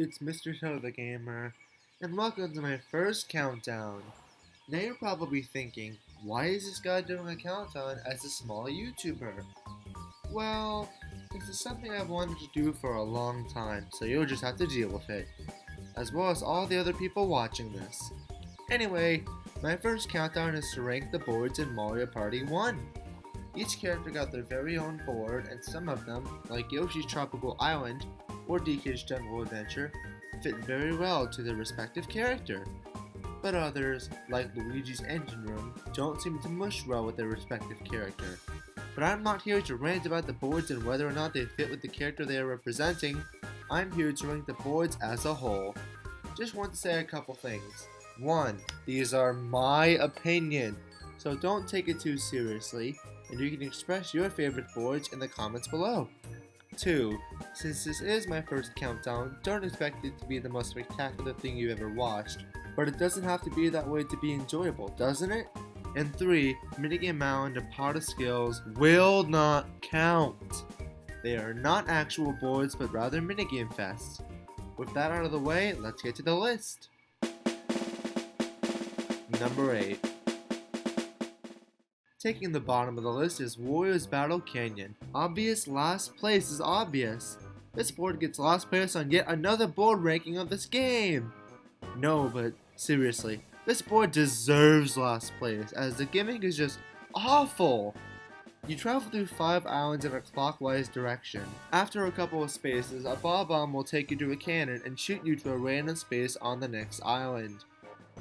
it's Mr. Toe the Gamer, and welcome to my first countdown. Now you're probably thinking, why is this guy doing a countdown as a small YouTuber? Well, this is something I've wanted to do for a long time, so you'll just have to deal with it, as well as all the other people watching this. Anyway, my first countdown is to rank the boards in Mario Party 1. Each character got their very own board, and some of them, like Yoshi's Tropical Island or DK's Jungle Adventure, fit very well to their respective character. But others, like Luigi's Engine Room, don't seem to mush well with their respective character. But I'm not here to rant about the boards and whether or not they fit with the character they are representing. I'm here to rank the boards as a whole. Just want to say a couple things. 1. These are my opinion, so don't take it too seriously, and you can express your favorite boards in the comments below. 2. Since this is my first countdown, don't expect it to be the most spectacular thing you've ever watched, but it doesn't have to be that way to be enjoyable, doesn't it? And 3. Minigame Mound and Pot of Skills will not count. They are not actual boards, but rather minigame fests. With that out of the way, let's get to the list. Number 8. Taking the bottom of the list is Wario's Battle Canyon. Obvious last place is obvious. This board gets last place on yet another board ranking of this game. No, but seriously, this board deserves last place as the gimmick is just awful. You travel through 5 islands in a clockwise direction. After a couple of spaces, a bomb will take you to a cannon and shoot you to a random space on the next island.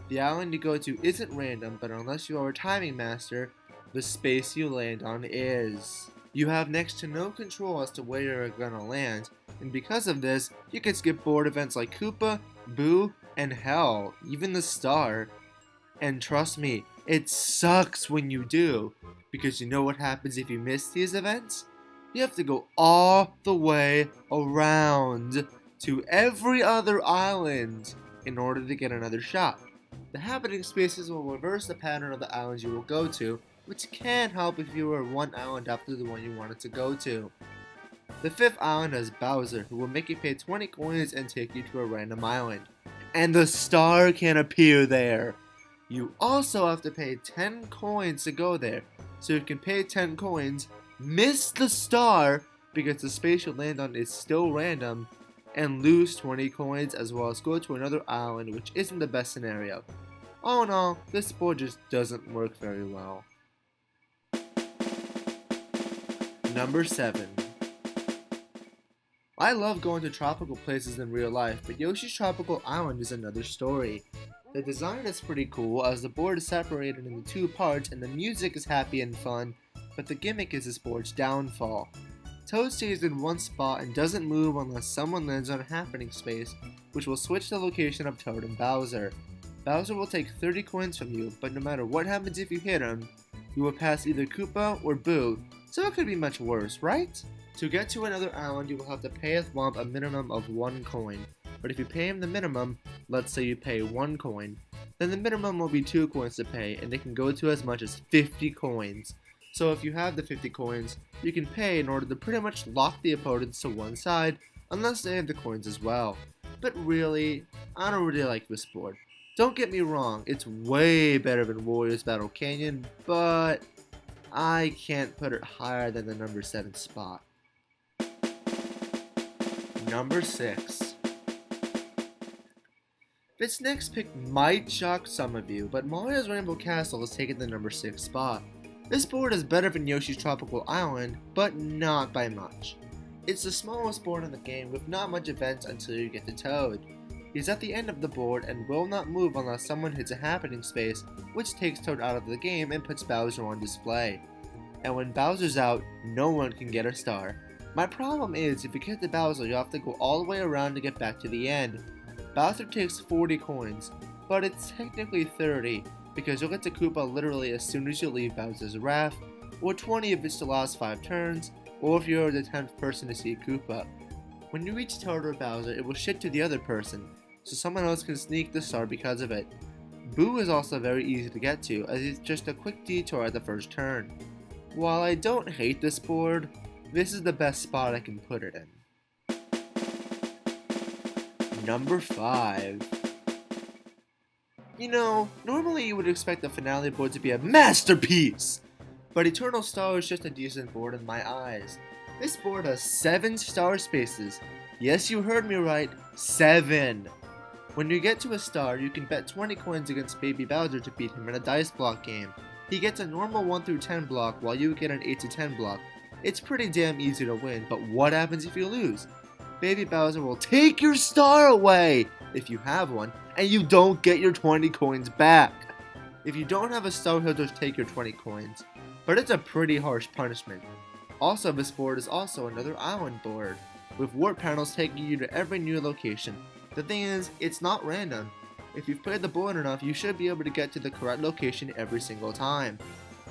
The island you go to isn't random, but unless you are a timing master, the space you land on is. You have next to no control as to where you're gonna land, and because of this, you can skip board events like Koopa, Boo, and hell, even the star. And trust me, it sucks when you do, because you know what happens if you miss these events? You have to go all the way around to every other island in order to get another shot. The happening spaces will reverse the pattern of the islands you will go to, which can help if you are one island after the one you wanted to go to. The 5th island has Bowser, who will make you pay 20 coins and take you to a random island. And the star can appear there. You also have to pay 10 coins to go there, so you can pay 10 coins, miss the star because the space you land on is still random, and lose 20 coins as well as go to another island, which isn't the best scenario. All in all, this board just doesn't work very well. Number 7. I love going to tropical places in real life, but Yoshi's Tropical Island is another story. The design is pretty cool as the board is separated into 2 parts and the music is happy and fun, but the gimmick is this board's downfall. Toad stays in one spot and doesn't move unless someone lands on a happening space, which will switch the location of Toad and Bowser. Bowser will take 30 coins from you, but no matter what happens if you hit him, you will pass either Koopa or Boo, so it could be much worse, right? To get to another island, you will have to pay a Thwomp a minimum of 1 coin, but if you pay him the minimum, let's say you pay 1 coin, then the minimum will be 2 coins to pay, and it can go to as much as 50 coins. So if you have the 50 coins, you can pay in order to pretty much lock the opponents to one side, unless they have the coins as well. But really, I don't really like this board. Don't get me wrong, it's way better than Wario's Battle Canyon, but I can't put it higher than the number 7 spot. Number 6. This next pick might shock some of you, but Mario's Rainbow Castle has taken the number 6 spot. This board is better than Yoshi's Tropical Island, but not by much. It's the smallest board in the game with not much events until you get to Toad. He's at the end of the board and will not move unless someone hits a happening space, which takes Toad out of the game and puts Bowser on display. And when Bowser's out, no one can get a star. My problem is, if you get to Bowser, you have to go all the way around to get back to the end. Bowser takes 40 coins, but it's technically 30, because you'll get to Koopa literally as soon as you leave Bowser's Wrath, or 20 if it's the last 5 turns, or if you're the 10th person to see Koopa. When you reach Toad or Bowser, it will shift to the other person, so someone else can sneak the star because of it. Boo is also very easy to get to, as it's just a quick detour at the first turn. While I don't hate this board, this is the best spot I can put it in. Number 5. You know, normally you would expect the finale board to be a masterpiece, but Eternal Star is just a decent board in my eyes. This board has 7 star spaces. Yes, you heard me right, 7. When you get to a star, you can bet 20 coins against Baby Bowser to beat him in a dice block game. He gets a normal 1 through 10 block while you get an 8 to 10 block. It's pretty damn easy to win, but what happens if you lose? Baby Bowser will take your star away, if you have one, and you don't get your 20 coins back. If you don't have a star, he'll just take your 20 coins, but it's a pretty harsh punishment. Also, this board is also another island board, with warp panels taking you to every new location. The thing is, it's not random. If you've played the board enough, you should be able to get to the correct location every single time.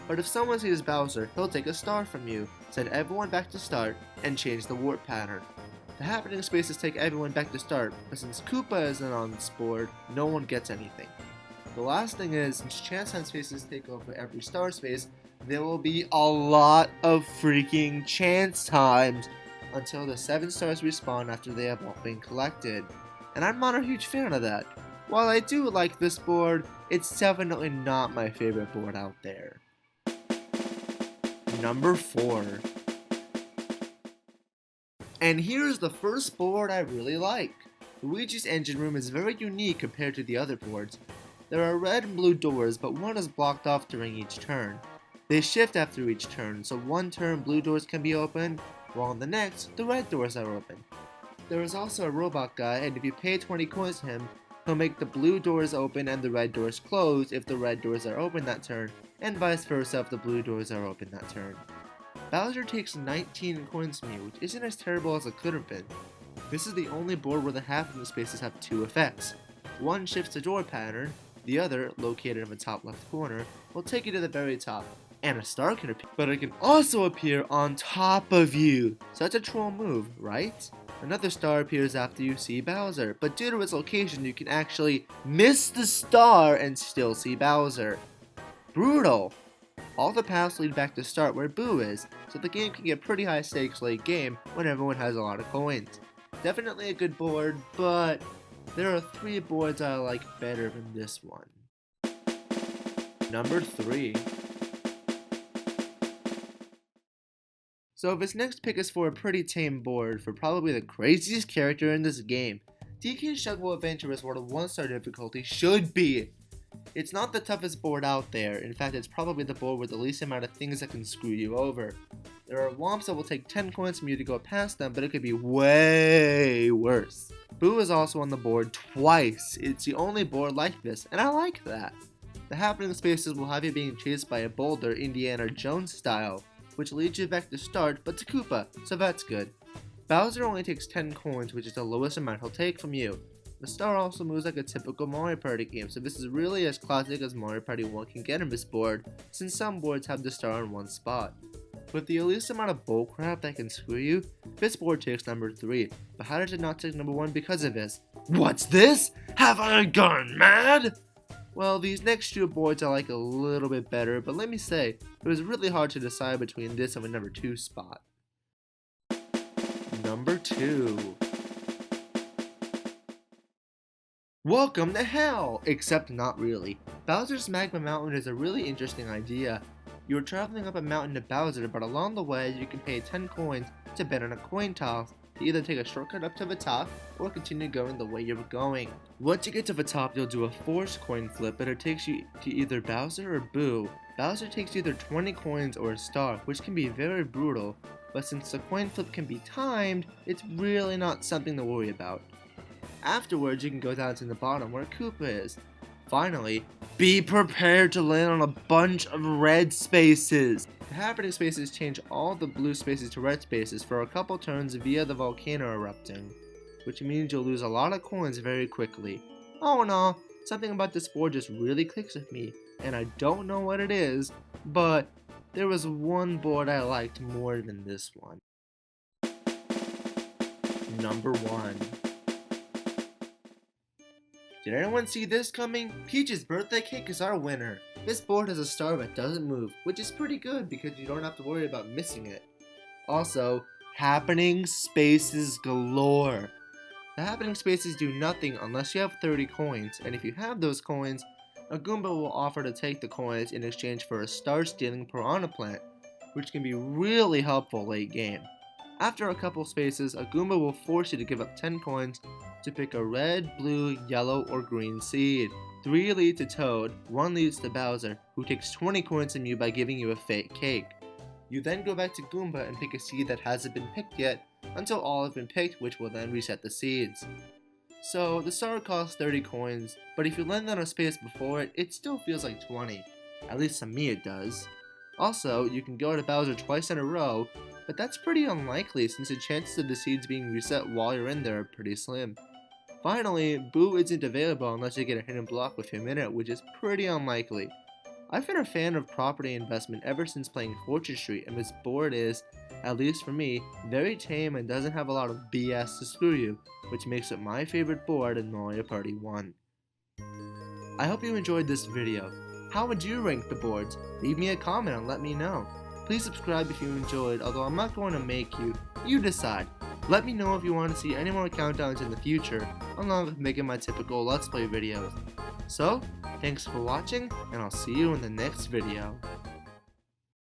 But if someone sees Bowser, he'll take a star from you, send everyone back to start, and change the warp pattern. The happening spaces take everyone back to start, but since Koopa isn't on this board, no one gets anything. The last thing is, since chance time spaces take over every star space, there will be a lot of freaking chance times until the 7 stars respawn after they have all been collected. And I'm not a huge fan of that. While I do like this board, it's definitely not my favorite board out there. Number 4. And here's the first board I really like. Luigi's engine room is very unique compared to the other boards. There are red and blue doors, but one is blocked off during each turn. They shift after each turn, so one turn blue doors can be opened, while on the next, the red doors are open. There is also a robot guy, and if you pay 20 coins to him, he'll make the blue doors open and the red doors close if the red doors are open that turn, and vice versa if the blue doors are open that turn. Bowser takes 19 coins from you, which isn't as terrible as it could have been. This is the only board where the happening spaces have 2 effects. One shifts the door pattern, the other, located in the top left corner, will take you to the very top, and a star can appear, but it can also appear on top of you. So that's a troll move, right? Another star appears after you see Bowser, but due to its location you can actually miss the star and still see Bowser. Brutal! All the paths lead back to start where Boo is, so the game can get pretty high stakes late game when everyone has a lot of coins. Definitely a good board, but there are 3 boards I like better than this one. Number 3. So this next pick is for a pretty tame board for probably the craziest character in this game. DK's Jungle Adventure is what a 1-star difficulty should be. It's not the toughest board out there, in fact it's probably the board with the least amount of things that can screw you over. There are womps that will take 10 coins from you to go past them, but it could be way worse. Boo is also on the board twice. It's the only board like this, and I like that. The happening spaces will have you being chased by a boulder Indiana Jones style, which leads you back to start, but to Koopa, so that's good. Bowser only takes 10 coins, which is the lowest amount he'll take from you. The star also moves like a typical Mario Party game, so this is really as classic as Mario Party 1 can get in this board, since some boards have the star in one spot. With the least amount of bullcrap that can screw you, this board takes number 3, but how does it not take number 1 because of this? What's this? Have I gone mad? Well, these next 2 boards I like a little bit better, but let me say, it was really hard to decide between this and the number 2 spot. Number 2. Welcome to hell! Except not really. Bowser's Magma Mountain is a really interesting idea. You're traveling up a mountain to Bowser, but along the way you can pay 10 coins to bet on a coin toss to either take a shortcut up to the top or continue going the way you're going. Once you get to the top, you'll do a forced coin flip, but it takes you to either Bowser or Boo. Bowser takes either 20 coins or a star, which can be very brutal, but since the coin flip can be timed, it's really not something to worry about. Afterwards, you can go down to the bottom where Koopa is. Finally, be prepared to land on a bunch of red spaces. The happening spaces change all the blue spaces to red spaces for a couple turns via the volcano erupting, which means you'll lose a lot of coins very quickly. Oh no, something about this board just really clicks with me, and I don't know what it is, but there was one board I liked more than this one. Number 1. Did anyone see this coming? Peach's birthday cake is our winner. This board has a star that doesn't move, which is pretty good because you don't have to worry about missing it. Also, happening spaces galore. The happening spaces do nothing unless you have 30 coins, and if you have those coins, a Goomba will offer to take the coins in exchange for a star-stealing piranha plant, which can be really helpful late game. After a couple spaces, a Goomba will force you to give up 10 coins to pick a red, blue, yellow, or green seed. 3 lead to Toad, 1 leads to Bowser, who takes 20 coins from you by giving you a fake cake. You then go back to Goomba and pick a seed that hasn't been picked yet, until all have been picked, which will then reset the seeds. So, the star costs 30 coins, but if you land on a space before it, it still feels like 20. At least to me it does. Also, you can go to Bowser twice in a row, but that's pretty unlikely since the chances of the seeds being reset while you're in there are pretty slim. Finally, Boo isn't available unless you get a hidden block with him in it, which is pretty unlikely. I've been a fan of property investment ever since playing Fortune Street, and this board is, at least for me, very tame and doesn't have a lot of BS to screw you, which makes it my favorite board in Mario Party 1. I hope you enjoyed this video. How would you rank the boards? Leave me a comment and let me know. Please subscribe if you enjoyed, although I'm not going to make you. You decide. Let me know if you want to see any more countdowns in the future, along with making my typical Let's Play videos. So, thanks for watching, and I'll see you in the next video.